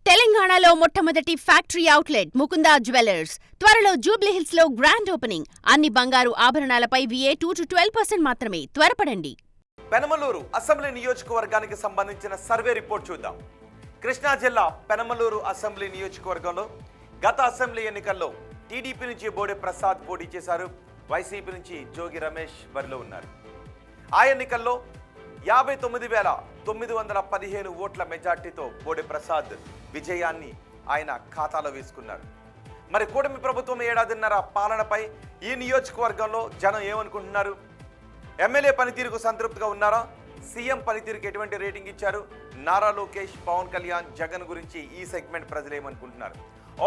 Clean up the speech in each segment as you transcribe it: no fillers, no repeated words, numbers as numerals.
తెలంగాణలో మొట్టమొదటి factory outlet Mukunda jewellers త్వరలో జూబ్లీహిల్స్ లో గ్రాండ్ ఓపెనింగ్. అన్ని బంగారు ఆభరణాలపై VA 2-12% మాత్రమే. త్వరపడండి. పెనమలూరు అసెంబ్లీ నియోజకవర్గానికి సంబంధించిన సర్వే రిపోర్ట్ చూద్దాం. కృష్ణా జిల్లా పెనమలూరు అసెంబ్లీ నియోజకవర్గంలో గత అసెంబ్లీ ఎన్నికల్లో టీడీపీ నుంచి బోడే ప్రసాద్ పోటీ చేశారు. వైసీపీ నుంచి జోగి రమేష్ బరిలో ఉన్నారు. ఆ ఎన్నికల్లో 59,915 ఓట్ల మెజార్టీతో బోడే ప్రసాద్ విజయాన్ని ఆయన ఖాతాలో వేసుకున్నారు. మరి కూటమి ప్రభుత్వం ఏడాదిన్నర పాలనపై ఈ నియోజకవర్గంలో జనం ఏమనుకుంటున్నారు? ఎమ్మెల్యే పనితీరుకు సంతృప్తిగా ఉన్నారా? సీఎం పనితీరుకు ఎటువంటి రేటింగ్ ఇచ్చారు? నారా లోకేష్, పవన్ కళ్యాణ్, జగన్ గురించి ఈ సెగ్మెంట్ ప్రజలు ఏమనుకుంటున్నారు?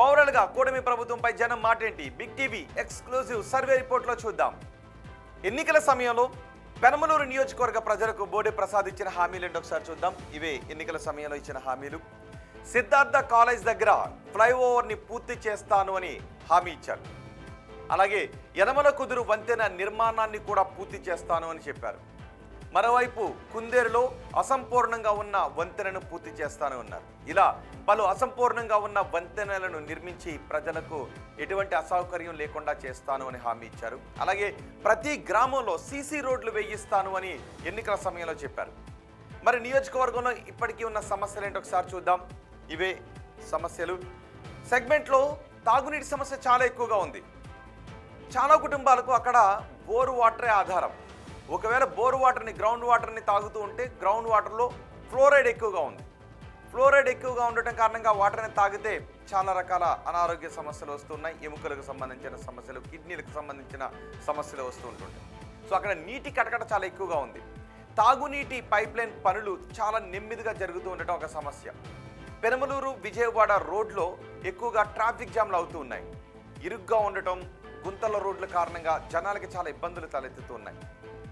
ఓవరాల్గా కూటమి ప్రభుత్వంపై జనం మాటేంటి? బిగ్ టీవీ ఎక్స్క్లూజివ్ సర్వే రిపోర్ట్లో చూద్దాం. ఎన్నికల సమయంలో పెనమలూరు నియోజకవర్గ ప్రజలకు బోడే ప్రసాద్ ఇచ్చిన హామీలు ఏంటో ఒకసారి చూద్దాం. ఇవే ఎన్నికల సమయంలో ఇచ్చిన హామీలు. సిద్ధార్థ కాలేజ్ దగ్గర ఫ్లైఓవర్ని పూర్తి చేస్తాను అని హామీ ఇచ్చారు. అలాగే యనమల కుదురు వంతెన నిర్మాణాన్ని కూడా పూర్తి చేస్తాను అని చెప్పారు. మరోవైపు కుందేరులో అసంపూర్ణంగా ఉన్న వంతెనను పూర్తి చేస్తాను అన్నారు. ఇలా పలు అసంపూర్ణంగా ఉన్న వంతెనలను నిర్మించి ప్రజలకు ఎటువంటి అసౌకర్యం లేకుండా చేస్తాను అని హామీ ఇచ్చారు. అలాగే ప్రతి గ్రామంలో సీసీ రోడ్లు వేయిస్తాను అని ఎన్నికల సమయంలో చెప్పారు. మరి నియోజకవర్గంలో ఇప్పటికీ ఉన్న సమస్యలు ఏంటో ఒకసారి చూద్దాం. ఇవే సమస్యలు. సెగ్మెంట్లో తాగునీటి సమస్య చాలా ఎక్కువగా ఉంది. చాలా కుటుంబాలకు అక్కడ బోరు వాటరే ఆధారం. ఒకవేళ బోరు వాటర్ని, గ్రౌండ్ వాటర్ని తాగుతూ ఉంటే గ్రౌండ్ వాటర్లో ఫ్లోరైడ్ ఎక్కువగా ఉంది. ఫ్లోరైడ్ ఎక్కువగా ఉండటం కారణంగా వాటర్ని తాగితే చాలా రకాల అనారోగ్య సమస్యలు వస్తున్నాయి. ఎముకలకు సంబంధించిన సమస్యలు, కిడ్నీలకు సంబంధించిన సమస్యలు వస్తూ ఉంటుంటాయి. సో అక్కడ నీటి కటకట చాలా ఎక్కువగా ఉంది. తాగునీటి పైప్ లైన్ పనులు చాలా నెమ్మదిగా జరుగుతూ ఉండటం ఒక సమస్య. పెనమలూరు విజయవాడ రోడ్లో ఎక్కువగా ట్రాఫిక్ జామ్లు అవుతూ ఉన్నాయి. ఇరుగ్గా ఉండటం, గుంతల రోడ్ల కారణంగా జనాలకి చాలా ఇబ్బందులు తలెత్తుతూ ఉన్నాయి.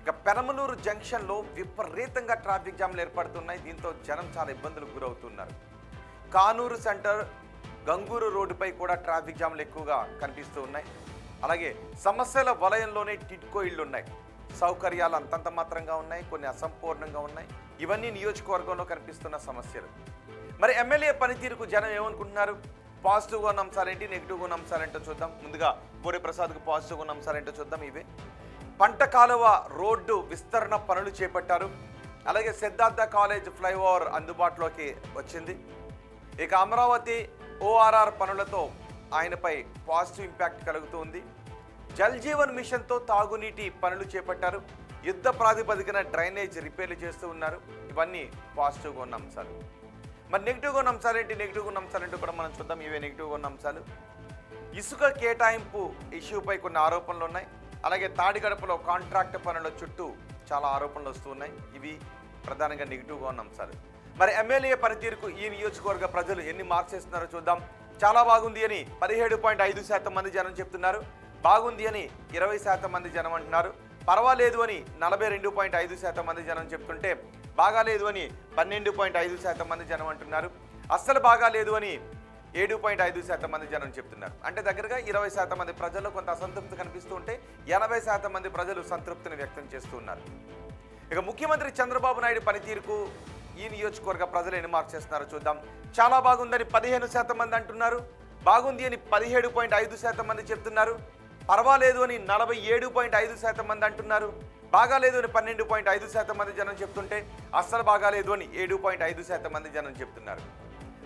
ఇక పెనమలూరు జంక్షన్లో విపరీతంగా ట్రాఫిక్ జామ్లు ఏర్పడుతున్నాయి. దీంతో జనం చాలా ఇబ్బందులకు గురవుతున్నారు. కానూరు సెంటర్, గంగూరు రోడ్డుపై కూడా ట్రాఫిక్ జామ్లు ఎక్కువగా కనిపిస్తూ ఉన్నాయి. అలాగే సమస్యల వలయంలోనే టిడ్కో ఇళ్ళు ఉన్నాయి. సౌకర్యాలు అంతంత మాత్రంగా ఉన్నాయి, కొన్ని అసంపూర్ణంగా ఉన్నాయి. ఇవన్నీ నియోజకవర్గంలో కనిపిస్తున్న సమస్యలు. మరి ఎమ్మెల్యే పనితీరుకు జనం ఏమనుకుంటున్నారు? పాజిటివ్గా ఉన్న అంశాలేంటి, నెగిటివ్గా ఉన్న అంశాలేంటో చూద్దాం. ముందుగా బోడే ప్రసాద్కు పాజిటివ్గా ఉన్న అంశాలేంటో చూద్దాం. ఇవే పంట కాలువ రోడ్డు విస్తరణ పనులు చేపట్టారు. అలాగే సిద్ధార్థ కాలేజ్ ఫ్లైఓవర్ అందుబాటులోకి వచ్చింది. ఇక అమరావతి ORR పనులతో ఆయనపై పాజిటివ్ ఇంపాక్ట్ కలుగుతుంది. జల్ జీవన్ మిషన్తో తాగునీటి పనులు చేపట్టారు. యుద్ధ ప్రాతిపదికన డ్రైనేజ్ రిపేర్లు చేస్తూ ఉన్నారు. ఇవన్నీ పాజిటివ్గా ఉన్న అంశాలు. మరి నెగిటివ్గా ఉన్న అంశాలేంటి, నెగిటివ్గా ఉన్న అంశాలేంటో కూడా మనం చూద్దాం. ఇవే నెగిటివ్గా ఉన్న అంశాలు. ఇసుక కేటాయింపు ఇష్యూపై కొన్ని ఆరోపణలు ఉన్నాయి. అలాగే తాడిగడపలో కాంట్రాక్ట్ పనుల చుట్టూ చాలా ఆరోపణలు వస్తూ ఉన్నాయి. ఇవి ప్రధానంగా నెగిటివ్గా ఉన్న అంశాలు. మరి ఎమ్మెల్యే పనితీరుకు ఈ నియోజకవర్గ ప్రజలు ఎన్ని మార్క్స్ ఇస్తున్నారో చూద్దాం. చాలా బాగుంది అని 17.5% మంది జనం చెప్తున్నారు. బాగుంది అని 20% మంది జనం అంటున్నారు. పర్వాలేదు అని 42.5% మంది జనం చెప్తుంటే, బాగాలేదు అని 12.5% మంది జనం అంటున్నారు. అస్సలు బాగాలేదు అని 7.5% మంది జనం చెప్తున్నారు. అంటే దగ్గరగా 20% మంది ప్రజల్లో కొంత అసంతృప్తి కనిపిస్తూ ఉంటే 80% మంది ప్రజలు సంతృప్తిని వ్యక్తం చేస్తూ ఉన్నారు. ఇక ముఖ్యమంత్రి చంద్రబాబు నాయుడు పనితీరుకు ఈ నియోజకవర్గ ప్రజలు ఎన్ని మార్క్స్ చేస్తున్నారో చూద్దాం. చాలా బాగుందని 15% మంది అంటున్నారు. బాగుంది అని 17.5% మంది చెప్తున్నారు. పర్వాలేదు అని 47.5% మంది అంటున్నారు. బాగాలేదు అని 12.5% మంది జనం చెప్తుంటే, అస్సలు బాగాలేదు అని 7.5% మంది జనం చెప్తున్నారు.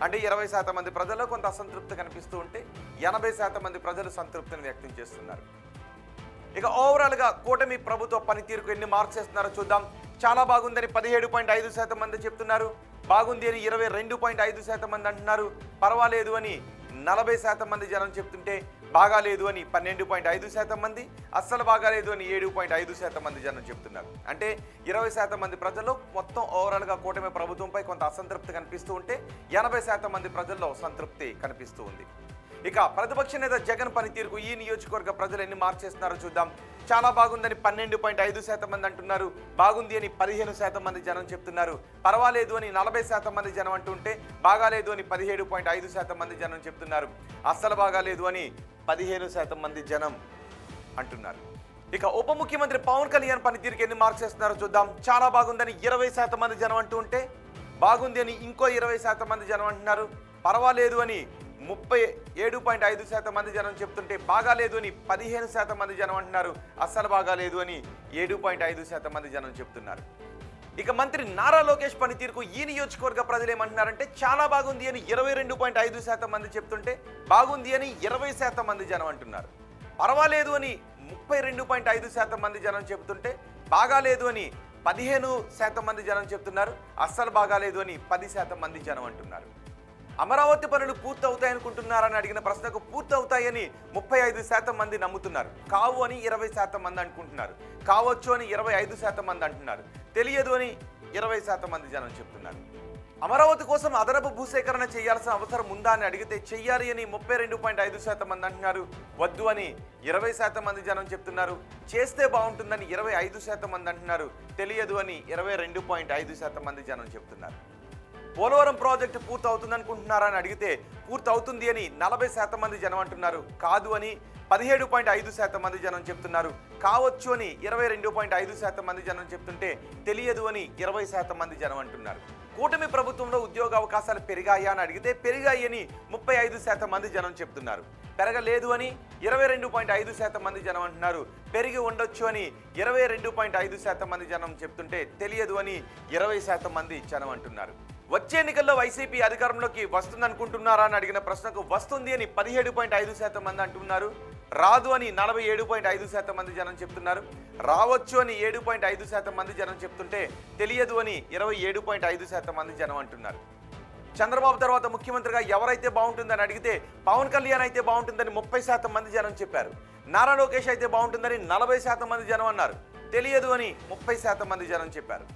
అంటే 20% మంది ప్రజల్లో కొంత అసంతృప్తి కనిపిస్తూ ఉంటే 80% మంది ప్రజలు సంతృప్తిని వ్యక్తం చేస్తున్నారు. ఇక ఓవరాల్గా కూటమి ప్రభుత్వ పనితీరుకు ఎన్ని మార్క్స్ ఇస్తున్నారో చూద్దాం. చాలా బాగుందని 17.5% మంది చెప్తున్నారు. బాగుంది అని 22.5% మంది అంటున్నారు. పర్వాలేదు అని 40% మంది జనం చెప్తుంటే, బాగాలేదు అని 12.5% మంది, అస్సలు బాగాలేదు అని 7.5% మంది జనం చెప్తున్నారు. అంటే 20% మంది ప్రజల్లో మొత్తం ఓవరాల్గా కూటమి ప్రభుత్వంపై కొంత అసంతృప్తి కనిపిస్తూ ఉంటే 80% మంది ప్రజల్లో సంతృప్తి కనిపిస్తూ ఉంది. ఇక ప్రతిపక్ష నేత జగన్ పనితీరుకు ఈ నియోజకవర్గ ప్రజలు ఎన్ని మార్క్స్ చేస్తున్నారో చూద్దాం. చాలా బాగుందని 12.5% మంది అంటున్నారు. బాగుంది అని 15% మంది జనం చెప్తున్నారు. పర్వాలేదు అని 40% మంది జనం అంటుంటే, బాగాలేదు అని 17.5% మంది జనం చెప్తున్నారు. అస్సలు బాగాలేదు అని 15% మంది జనం అంటున్నారు. ఇక ఉప ముఖ్యమంత్రి పవన్ కళ్యాణ్ పనితీరుకి ఎన్ని మార్క్స్ చేస్తున్నారో చూద్దాం. చాలా బాగుందని 20% మంది జనం అంటూ ఉంటే, బాగుంది అని ఇంకో 20% మంది జనం అంటున్నారు. పర్వాలేదు అని 37.5% మంది జనం చెప్తుంటే బాగాలేదు అని 15% మంది జనం అంటున్నారు. అస్సలు బాగాలేదు అని 7.5% మంది జనం చెప్తున్నారు. ఇక మంత్రి నారా లోకేష్ పనితీరుకు ఈ నియోజకవర్గ ప్రజలు ఏమంటున్నారంటే చాలా బాగుంది అని 22.5% మంది చెప్తుంటే బాగుంది అని 20% మంది జనం అంటున్నారు. పర్వాలేదు అని 32.5% మంది జనం చెప్తుంటే బాగాలేదు అని 15% మంది జనం చెప్తున్నారు. అస్సలు బాగాలేదు అని 10% మంది జనం అంటున్నారు. అమరావతి పనులు పూర్తవుతాయనుకుంటున్నారని అడిగిన ప్రశ్నకు పూర్తవుతాయని 35% మంది నమ్ముతున్నారు. కావు అని 20% మంది అనుకుంటున్నారు. కావచ్చు అని 25% మంది అంటున్నారు. తెలియదు అని 20% మంది జనం చెప్తున్నారు. అమరావతి కోసం అదనపు భూసేకరణ చేయాల్సిన అవసరం ఉందా అని అడిగితే చెయ్యాలి అని 32.5% మంది అంటున్నారు. వద్దు అని 20% మంది జనం చెప్తున్నారు. చేస్తే బాగుంటుందని 25% మంది అంటున్నారు. తెలియదు అని 22.5% మంది జనం చెప్తున్నారు. పోలవరం ప్రాజెక్టు పూర్తవుతుంది అనుకుంటున్నారని అడిగితే పూర్తవుతుంది అని 40% మంది జనం అంటున్నారు. కాదు అని 17.5% మంది జనం చెప్తున్నారు. కావచ్చు అని 22.5% మంది జనం చెప్తుంటే తెలియదు అని 20% మంది జనం అంటున్నారు. కూటమి ప్రభుత్వంలో ఉద్యోగ అవకాశాలు పెరిగాయా అని అడిగితే పెరిగాయి అని 35% మంది జనం చెప్తున్నారు. పెరగలేదు అని 22.5% మంది జనం అంటున్నారు. పెరిగి ఉండొచ్చు అని 22.5% మంది జనం చెప్తుంటే తెలియదు అని 20% మంది జనం అంటున్నారు. వచ్చే ఎన్నికల్లో వైసీపీ అధికారంలోకి వస్తుందనుకుంటున్నారా అని అడిగిన ప్రశ్నకు వస్తుంది అని 17.5% మంది అంటున్నారు. రాదు అని 47.5% మంది జనం చెప్తున్నారు. రావచ్చు అని 7.5% మంది జనం చెప్తుంటే తెలియదు అని 27.5% మంది జనం అంటున్నారు. చంద్రబాబు తర్వాత ముఖ్యమంత్రిగా ఎవరైతే బాగుంటుందని అడిగితే పవన్ కళ్యాణ్ అయితే బాగుంటుందని 30% మంది జనం చెప్పారు. నారా లోకేష్ అయితే బాగుంటుందని 40% మంది జనం అన్నారు. తెలియదు అని 30% మంది జనం చెప్పారు.